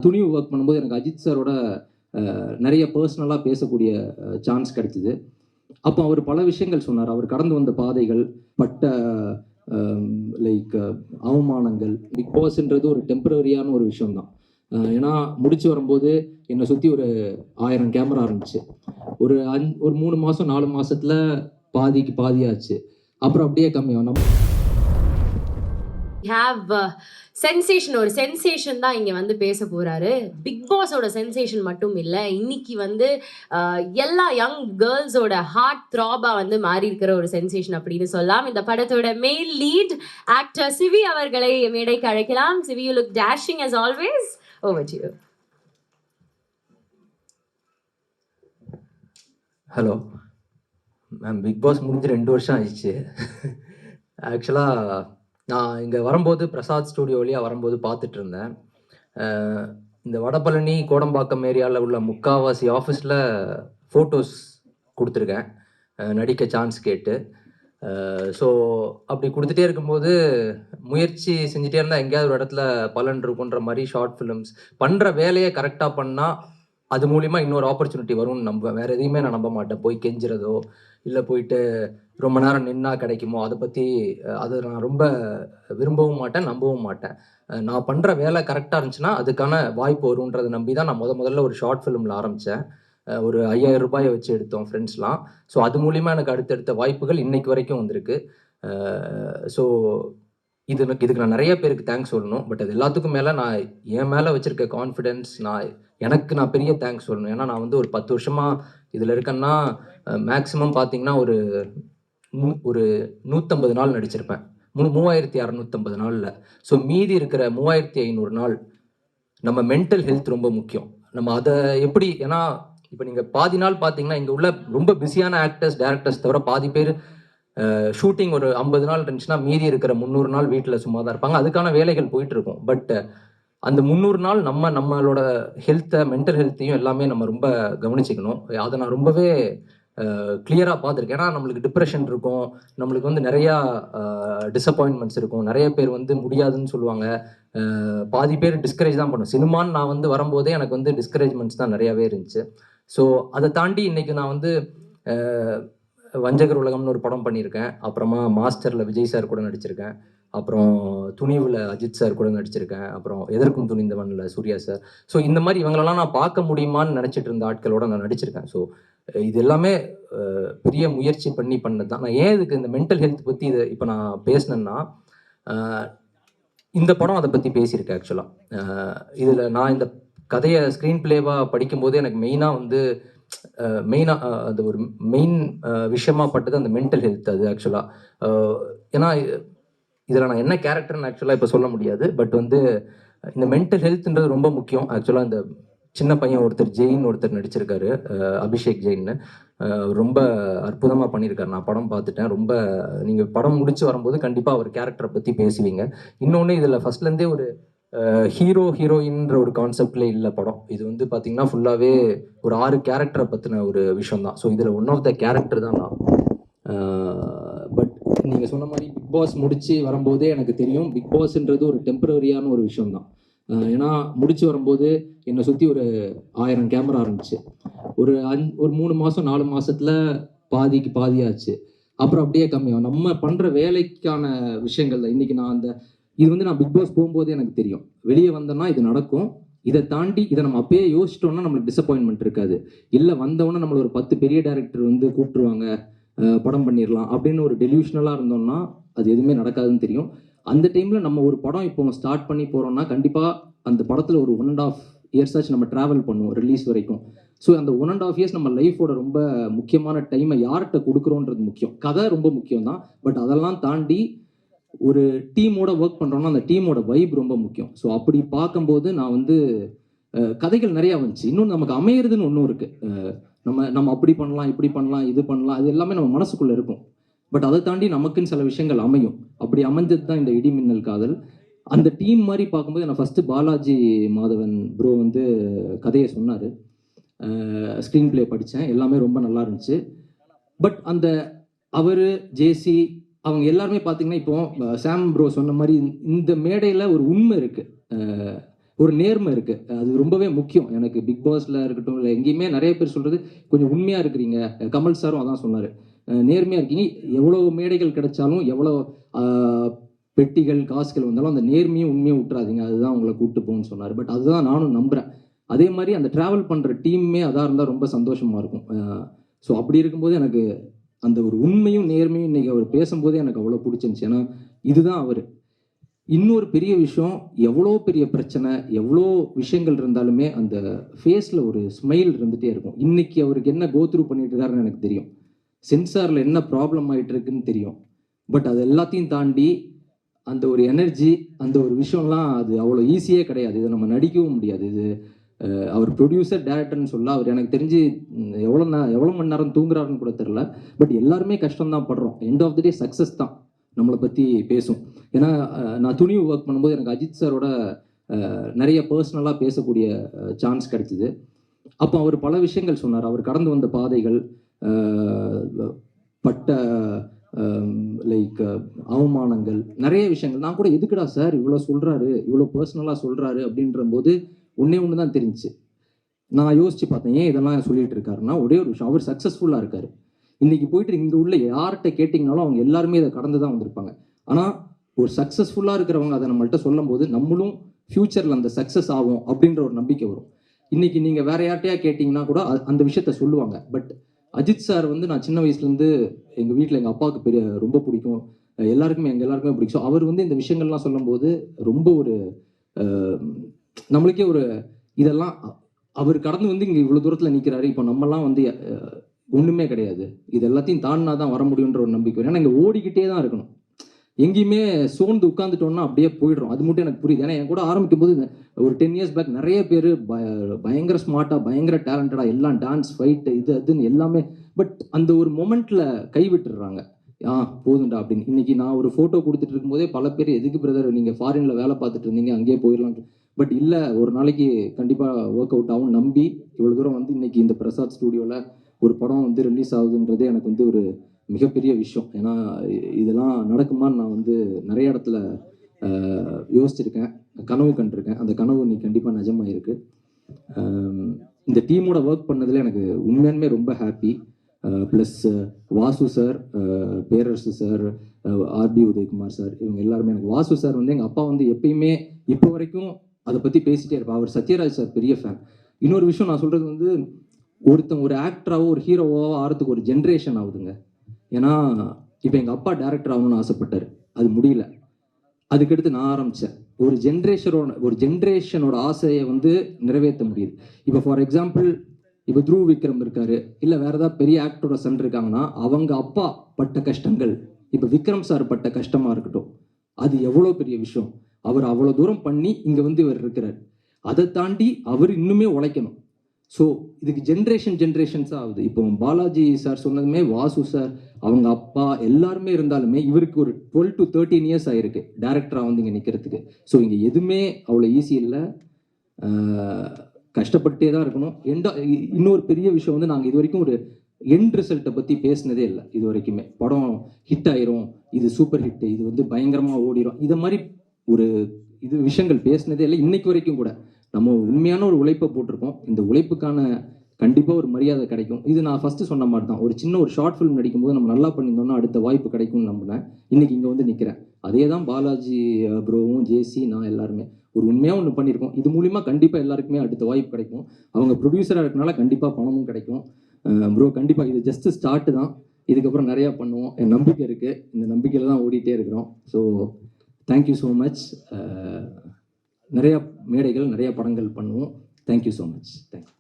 துணிவு work பண்ணும்போது எனக்கு அஜித் சாரோட நிறைய பர்சனலாக பேசக்கூடிய சான்ஸ் கிடைச்சிது. அப்போ அவர் பல விஷயங்கள் சொன்னார். அவர் கடந்து வந்த பாதைகள், பட்ட லைக் அவமானங்கள். பிக் பாஸ்ன்றது ஒரு டெம்பரரியான ஒரு விஷயம் தான். ஏன்னா முடிச்சு வரும்போது என்னை சுற்றி ஒரு 1000 கேமரா இருந்துச்சு. ஒரு 3 மாதம் 4 மாதத்தில் பாதிக்கு பாதியாச்சு. அப்புறம் அப்படியே கம்மியாகும். ஹேவ் சென்சேஷன், ஒரு சென்சேஷன் தான் இங்க வந்து பேச போறாரு. பிக் பாஸோட சென்சேஷன் மட்டும் இல்ல, இன்னைக்கு வந்து எல்லா யங் கேர்ள்ஸோட ஹார்ட் த்ராபா வந்து மாறி இருக்கிற ஒரு சென்சேஷன் அப்படின்னு சொல்லலாம். இந்த படத்தோட மெயின் லீட் ஆக்டர் சிவி அவர்களை மேடைக்கு அழைக்கலாம். Shivi, you look dashing as always. Over to you. Hello ma'am, Bigg Boss முடிஞ்சு 2 வருஷம் ஆயிடுச்சு. ஆக்சுவலாக நான் இங்கே வரும்போது பிரசாத் ஸ்டூடியோ வழியாக வரும்போது பார்த்துட்டு இருந்தேன். இந்த வடபழனி கோடம்பாக்கம் ஏரியாவில் உள்ள முக்காவாசி ஆஃபீஸில் ஃபோட்டோஸ் கொடுத்துருக்கேன் நடிக்க சான்ஸ் கேட்டு. ஸோ அப்படி கொடுத்துட்டே இருக்கும்போது முயற்சி செஞ்சுட்டே இருந்தால் எங்கேயாவது ஒரு இடத்துல பலன் இருக்குன்ற மாதிரி ஷார்ட் ஃபிலிம்ஸ் பண்ணுற வேலையை கரெக்டாக பண்ணால் அது மூலிமா இன்னொரு ஆப்பர்ச்சுனிட்டி வரும்னு நம்புவேன். வேறு எதையுமே நான் நம்ப மாட்டேன். போய் கெஞ்சுறதோ இல்லை போயிட்டு ரொம்ப நேரம் நின்னா கிடைக்குமோ அதை பற்றி அதை நான் ரொம்ப விரும்பவும் மாட்டேன், நம்பவும் மாட்டேன். நான் பண்ணுற வேலை கரெக்டாக இருந்துச்சுன்னா அதுக்கான வாய்ப்பு வரும்ன்றதை நம்பி தான் நான் முதல்ல ஒரு ஷார்ட் ஃபிலிமில் ஆரம்பித்தேன். ஒரு 5000 ரூபாயை வச்சு எடுத்தோம் ஃப்ரெண்ட்ஸ்லாம். ஸோ அது மூலிமா எனக்கு அடுத்தடுத்த வாய்ப்புகள் இன்னைக்கு வரைக்கும் வந்திருக்கு. ஸோ இதுக்கு நான் நிறைய பேருக்கு தேங்க்ஸ் சொல்லணும். பட் அது எல்லாத்துக்கும் மேலே நான் என் மேலே வச்சுருக்க கான்ஃபிடென்ஸ், நான் பெரிய தேங்க்ஸ் சொல்லணும். ஏன்னா நான் வந்து ஒரு 10 வருஷமாக இதில் இருக்கேன்னா மேக்ஸிமம் பார்த்தீங்கன்னா ஒரு 150 நாள் நடிச்சிருப்பேன். 3650 நாளில். ஸோ மீதி இருக்கிற 3500 நாள் நம்ம மென்டல் ஹெல்த் ரொம்ப முக்கியம். நம்ம அதை எப்படி, ஏன்னா இப்போ நீங்கள் பாதி நாள் பார்த்தீங்கன்னா இங்கே உள்ள ரொம்ப பிஸியான ஆக்டர்ஸ், டேரக்டர்ஸ் தவிர பாதி பேர் ஷூட்டிங் ஒரு 50 நாள் இருந்துச்சுன்னா மீதி இருக்கிற 300 நாள் வீட்டில் சும்மா தான் இருப்பாங்க. அதுக்கான வேலைகள் போயிட்டு இருக்கும். பட் அந்த 300 நாள் நம்மளோட ஹெல்த்தை, மென்டல் ஹெல்த்தையும் எல்லாமே நம்ம ரொம்ப கவனிச்சுக்கணும். அதை நான் ரொம்பவே கிளியராக பார்த்துருக்கேன். ஏன்னா நம்மளுக்கு டிப்ரெஷன் இருக்கும், நம்மளுக்கு வந்து நிறையா டிசப்பாயின்மெண்ட்ஸ் இருக்கும், நிறைய பேர் வந்து முடியாதுன்னு சொல்லுவாங்க, பாதி பேர் டிஸ்கரேஜ் தான் பண்ணும். சினிமான்னு நான் வந்து வரும்போதே எனக்கு வந்து டிஸ்கரேஜ்மெண்ட்ஸ் தான் நிறையாவே இருந்துச்சு. ஸோ அதை தாண்டி இன்னைக்கு நான் வந்து வஞ்சகர் உலகம்னு ஒரு படம் பண்ணியிருக்கேன். அப்புறமா மாஸ்டரில் விஜய் சார் கூட நடிச்சிருக்கேன். அப்புறம் துணிவில் அஜித் சார் கூட நடிச்சிருக்கேன். அப்புறம் எதற்கும் துணிந்தவனில் சூர்யா சார். ஸோ இந்த மாதிரி இவங்களெல்லாம் நான் பார்க்க முடியுமான்னு நினச்சிட்டு இருந்த ஆட்களோட நான் நடிச்சிருக்கேன். ஸோ இது எல்லாமே பெரிய முயற்சி பண்ணது தான். நான் ஏன் இதுக்கு இந்த மென்டல் ஹெல்த் பற்றி இதை இப்போ நான் பேசினேன்னா, இந்த படம் அதை பற்றி பேசியிருக்கேன். ஆக்சுவலாக இதில் நான் இந்த கதையை ஸ்க்ரீன் பிளேவாக படிக்கும்போது எனக்கு மெயினாக அது ஒரு மெயின் விஷயமா பட்டது அந்த மென்டல் ஹெல்த். அது ஆக்சுவலாக ஏன்னா இதில் நான் என்ன கேரக்டர்னு ஆக்சுவலாக இப்போ சொல்ல முடியாது. பட் வந்து இந்த மென்டல் ஹெல்த்ன்றது ரொம்ப முக்கியம். ஆக்சுவலாக இந்த சின்ன பையன் ஒருத்தர் நடிச்சிருக்காரு, அபிஷேக் ஜெயின்னு. ரொம்ப அற்புதமாக பண்ணியிருக்காரு. நான் படம் பார்த்துட்டேன். ரொம்ப நீங்கள் படம் முடிச்சு வரும்போது கண்டிப்பாக அவர் கேரக்டரை பற்றி பேசுவீங்க. இன்னொன்று இதில் ஃபர்ஸ்ட்லேருந்தே ஒரு ஹீரோயின்ற ஒரு கான்செப்ட்ல இல்லை படம். இது வந்து பார்த்தீங்கன்னா ஃபுல்லாகவே ஒரு 6 கேரக்டரை பற்றின ஒரு விஷயம் தான். ஸோ இதில் ஒன் ஆஃப் த கேரக்டர் தான் நான். பட் நீங்கள் சொன்ன மாதிரி பிக் பாஸ் முடிச்சு வரும்போதே எனக்கு தெரியும், பிக் பாஸ்ன்றது ஒரு டெம்பரரியான ஒரு விஷயம் தான். ஏன்னா முடிச்சு வரும்போது என்னை சுற்றி ஒரு 1000 கேமரா இருந்துச்சு. ஒரு 3 மாதம் 4 மாதத்தில் பாதிக்கு பாதியாச்சு. அப்புறம் அப்படியே கம்மியாகும். நம்ம பண்ணுற வேலைக்கான விஷயங்கள் தான். இன்றைக்கி இது வந்து நான் பிக் பாஸ் போகும்போதே எனக்கு தெரியும், வெளியே வந்தோன்னா இது நடக்கும். இதை தாண்டி இதை நம்ம அப்பயே யோசிச்சிட்டோம்னா நம்மளுக்கு டிசப்பாயின்மெண்ட் இருக்காது. இல்லை வந்தவொன்னே நம்மளை ஒரு 10 பெரிய டேரக்டர் வந்து கூப்பிட்டுருவாங்க, படம் பண்ணிடலாம் அப்படின்னு ஒரு டெலியூஷனலாக இருந்தோம்னா அது எதுவுமே நடக்காதுன்னு தெரியும். அந்த டைமில் நம்ம ஒரு படம் இப்போ ஸ்டார்ட் பண்ணி போகிறோம்னா கண்டிப்பாக அந்த படத்தில் ஒரு 1.5 years ஆச்சு நம்ம ட்ராவல் பண்ணுவோம் ரிலீஸ் வரைக்கும். ஸோ அந்த 1.5 years நம்ம லைஃபோட ரொம்ப முக்கியமான டைமை யார்கிட்ட கொடுக்குறோன்றது முக்கியம். கதை ரொம்ப முக்கியம் தான். பட் அதெல்லாம் தாண்டி ஒரு டீமோட ஒர்க் பண்ணுறோம்னா அந்த டீமோட வைப் ரொம்ப முக்கியம். ஸோ அப்படி பார்க்கும்போது நான் வந்து கதைகள் நிறையா வந்துச்சு. இன்னொன்று நமக்கு அமையிறதுன்னு ஒன்றும் இருக்குது. நம்ம அப்படி பண்ணலாம், இப்படி பண்ணலாம், இது பண்ணலாம், அது எல்லாமே நம்ம மனசுக்குள்ளே இருக்கும். பட் அதை தாண்டி நமக்குன்னு சில விஷயங்கள் அமையும். அப்படி அமைஞ்சது தான் இந்த இடிமின்னல் காதல். அந்த டீம் மாதிரி பார்க்கும்போது நான் ஃபஸ்ட்டு பாலாஜி மாதவன் ப்ரோ வந்து கதையை சொன்னார். ஸ்க்ரீன் பிளே படித்தேன். எல்லாமே ரொம்ப நல்லா இருந்துச்சு. பட் அவர் ஜேசி அவங்க எல்லாருமே பார்த்தீங்கன்னா இப்போ சாம் ப்ரோ சொன்ன மாதிரி இந்த மேடையில் ஒரு உண்மை இருக்குது. ஒரு நேர்மை இருக்கு. அது ரொம்பவே முக்கியம். எனக்கு பிக் பாஸ்ல இருக்கட்டும், இல்லை எங்கேயுமே நிறைய பேர் சொல்றது கொஞ்சம் உண்மையா இருக்கிறீங்க. கமல் சாரும் அதான் சொன்னாரு. நேர்மையா இருக்கீங்க. எவ்வளோ மேடைகள் கிடைச்சாலும், எவ்வளோ பெட்டிகள் காசுகள் வந்தாலும் அந்த நேர்மையும் உண்மையும் விட்டுறாதீங்க. அதுதான் உங்களை கூப்பிட்டு போகும்னு சொன்னார். பட் அதுதான் நானும் நம்புறேன். அதே மாதிரி அந்த டிராவல் பண்ற டீம்மே அதாக இருந்தால் ரொம்ப சந்தோஷமா இருக்கும். ஸோ அப்படி இருக்கும்போது எனக்கு அந்த ஒரு உண்மையும் நேர்மையும் இன்னைக்கு அவர் பேசும்போதே எனக்கு அவ்வளோ பிடிச்சிருந்துச்சு. ஏன்னா இதுதான் அவர். இன்னொரு பெரிய விஷயம், எவ்வளோ பெரிய பிரச்சனை, எவ்வளோ விஷயங்கள் இருந்தாலுமே அந்த ஃபேஸில் ஒரு ஸ்மைல் இருந்துகிட்டே இருக்கும். இன்னைக்கு அவருக்கு என்ன கோத்ரூ பண்ணிட்டு இருக்காருன்னு எனக்கு தெரியும். சென்சாரில் என்ன ப்ராப்ளம் ஆகிட்டு இருக்குன்னு தெரியும். பட் அது எல்லாத்தையும் தாண்டி அந்த ஒரு எனர்ஜி, அந்த ஒரு விஷயம்லாம் அது அவ்வளோ ஈஸியே கிடையாது. இதை நம்ம நடிக்கவும் முடியாது. இது அவர் ப்ரொடியூசர் டேரக்டர்னு சொல்ல, அவர் எனக்கு தெரிஞ்சு எவ்வளோ மணி நேரம் தூங்குறாருன்னு கூட தெரில. பட் எல்லாருமே கஷ்டம் தான் படுறோம். End of the day success தான் நம்மளை பற்றி பேசும். ஏன்னா நான் துணிவு ஒர்க் பண்ணும்போது எனக்கு அஜித் சாரோட நிறைய பர்சனலாக பேசக்கூடிய சான்ஸ் கிடைச்சிது. அப்போ அவர் பல விஷயங்கள் சொன்னார். அவர் கடந்து வந்த பாதைகள், பட்ட லைக் அவமானங்கள், நிறைய விஷயங்கள். நான் கூட எதுக்குடா சார் இவ்வளோ சொல்கிறாரு, இவ்வளோ பர்சனலாக சொல்கிறாரு அப்படின்ற போது ஒன்று தான் தெரிஞ்சிச்சு. நான் யோசிச்சு பார்த்தேன், ஏன் இதெல்லாம் சொல்லிட்டு இருக்காருன்னா ஒரே ஒரு விஷயம், அவர் சக்ஸஸ்ஃபுல்லாக இருக்காரு. இன்னைக்கு போயிட்டு இங்கே உள்ள யார்கிட்ட கேட்டிங்கனாலும் அவங்க எல்லாருமே இதை கடந்து தான் வந்திருப்பாங்க. ஆனால் ஒரு சக்ஸஸ்ஃபுல்லாக இருக்கிறவங்க அதை நம்மள்கிட்ட சொல்லும் போது நம்மளும் ஃப்யூச்சரில் அந்த சக்ஸஸ் ஆகும் அப்படின்ற ஒரு நம்பிக்கை வரும். இன்னைக்கு நீங்கள் வேற யார்ட்டையா கேட்டிங்கன்னா கூட அந்த விஷயத்த சொல்லுவாங்க. பட் அஜித் சார் வந்து நான் சின்ன வயசுலேருந்து எங்கள் வீட்டில் எங்கள் அப்பாவுக்கு ரொம்ப பிடிக்கும், எங்கள் எல்லாருக்குமே பிடிக்கும். அவர் வந்து இந்த விஷயங்கள்லாம் சொல்லும்போது ரொம்ப ஒரு நம்மளுக்கே ஒரு இதெல்லாம் அவர் கடந்து வந்து இங்கே இவ்வளோ தூரத்தில் நிற்கிறாரு. இப்போ நம்மலாம் வந்து ஒன்றுமே கிடையாது, இது எல்லாத்தையும் தாண்டினா தான் வர முடியுன்ற ஒரு நம்பிக்கை. ஏன்னா இங்கே ஓடிக்கிட்டே தான் இருக்கணும். எங்கேயுமே சோர்ந்து உட்காந்துட்டோம்னா அப்படியே போயிடுறோம். அது மட்டும் எனக்கு புரியுது. ஏன்னா என் கூட ஆரம்பிக்கும் போது ஒரு 10 years பேக் நிறைய பேர் பயங்கர ஸ்மார்ட்டாக, பயங்கர டேலண்டடாக, எல்லாம் டான்ஸ், ஃபைட்டு, அதுன்னு எல்லாமே. பட் அந்த ஒரு மொமெண்ட்டில் கைவிட்டுடுறாங்க. போதுண்டா அப்படின்னு. இன்னைக்கு நான் ஒரு ஃபோட்டோ கொடுத்துட்டு இருக்கும்போதே பல பேர், எதுக்கு பிரதர் நீங்கள் ஃபாரினில் வேலை பார்த்துட்டு இருந்தீங்க, அங்கேயே போயிடலாம். பட் இல்லை, ஒரு நாளைக்கு கண்டிப்பாக ஒர்க் அவுட் ஆகும் நம்பி இவ்வளோ தூரம் வந்து இன்னைக்கு இந்த பிரசாத் ஸ்டூடியோவில் ஒரு படம் வந்து ரிலீஸ் ஆகுதுன்றதே எனக்கு வந்து ஒரு மிகப்பெரிய விஷயம். ஏன்னா இதெல்லாம் நடக்குமான்னு நான் வந்து நிறைய இடத்துல யோசிச்சிருக்கேன், கனவு கண்டிருக்கேன். அந்த கனவு இன்னைக்கு கண்டிப்பாக நிஜமாயிருக்கு. இந்த டீமோட ஒர்க் பண்ணதில் எனக்கு உண்மையாலுமே ரொம்ப ஹாப்பி. ப்ளஸ் வாசு சார், பேரரசு சார், ஆர்பி உதயகுமார் சார், இவங்க எல்லாருமே. எனக்கு வாசு சார் வந்து எங்கள் அப்பா வந்து எப்பயுமே இப்போ வரைக்கும் அதை பற்றி பேசிகிட்டே இருப்பார். அவர் சத்யராஜ் சார் பெரிய ஃபேன். இன்னொரு விஷயம் நான் சொல்கிறது வந்து, ஒருத்தன் ஒரு ஆக்டராவோ ஒரு ஹீரோவாவோ ஆகிறதுக்கு ஒரு ஜென்ரேஷன் ஆகுதுங்க. ஏன்னா இப்போ எங்கள் அப்பா டேரக்டர் ஆகணும்னு ஆசைப்பட்டார், அது முடியல. அதுக்கடுத்து நான் ஆரம்பித்தேன். ஒரு ஜென்ரேஷனோட ஆசையை வந்து நிறைவேற்ற முடியுது. இப்போ ஃபார் எக்ஸாம்பிள், இப்போ த்ரூ விக்ரம் இருக்காரு, இல்லை வேற ஏதாவது பெரிய ஆக்டரோட சன் இருக்காங்கன்னா அவங்க அப்பா பட்ட கஷ்டங்கள், இப்போ விக்ரம் சார் பட்ட கஷ்டமாக இருக்கட்டும், அது எவ்வளோ பெரிய விஷயம். அவர் அவ்வளோ தூரம் பண்ணி இங்கே வந்து இவர் இருக்கிறார். அதை தாண்டி அவர் இன்னுமே உழைக்கணும். ஸோ இதுக்கு ஜென்ரேஷன்ஸாக ஆகுது. இப்போ பாலாஜி சார் சொன்னதுமே, வாசு சார், அவங்க அப்பா எல்லாருமே இருந்தாலுமே இவருக்கு ஒரு 12 to 13 years ஆயிருக்கு டேரக்டராக வந்து இங்கே நிற்கிறதுக்கு. ஸோ இங்கே எதுவுமே அவ்வளோ ஈஸி இல்லை, கஷ்டப்பட்டே தான் இருக்கணும். இன்னொரு பெரிய விஷயம் வந்து, நாங்கள் இது வரைக்கும் ஒரு எண்ட் ரிசல்ட்டை பற்றி பேசினதே இல்லை. இது வரைக்குமே படம் ஹிட் ஆயிரும், இது சூப்பர் ஹிட், இது வந்து பயங்கரமாக ஓடிடும், இதை மாதிரி ஒரு விஷயங்கள் பேசினதே இல்லை இன்னைக்கு வரைக்கும் கூட. நம்ம உண்மையான ஒரு உழைப்பை போட்டிருக்கோம். இந்த உழைப்புக்கான கண்டிப்பாக ஒரு மரியாதை கிடைக்கும். இது நான் ஃபஸ்ட்டு சொன்ன மாதிரி தான். ஒரு சின்ன ஒரு ஷார்ட் ஃபிலிம் நடிக்கும்போது நம்ம நல்லா பண்ணியிருந்தோம்னா அடுத்த வாய்ப்பு கிடைக்கும்னு நம்பினேன். இன்னைக்கு இங்கே வந்து நிற்கிறேன். அதே தான் பாலாஜி ப்ரோவும், ஜேசி, நான் எல்லாருமே ஒரு உண்மையாக ஒன்று பண்ணியிருக்கோம். இது மூலிமா கண்டிப்பாக எல்லாருக்குமே அடுத்த வாய்ப்பு கிடைக்கும். அவங்க ப்ரொடியூசராக இருக்கனால கண்டிப்பாக பணமும் கிடைக்கும். ப்ரோ கண்டிப்பாக இது ஜஸ்ட் ஸ்டார்ட் தான். இதுக்கப்புறம் நிறையா பண்ணுவோம், என் நம்பிக்கை இருக்குது. இந்த நம்பிக்கையில் தான் ஓடிட்டே இருக்கிறோம். So thank you so much. நிறையா மேடைகள், நிறையா படங்கள் பண்ணுவோம். Thank you so much. தேங்க்யூ.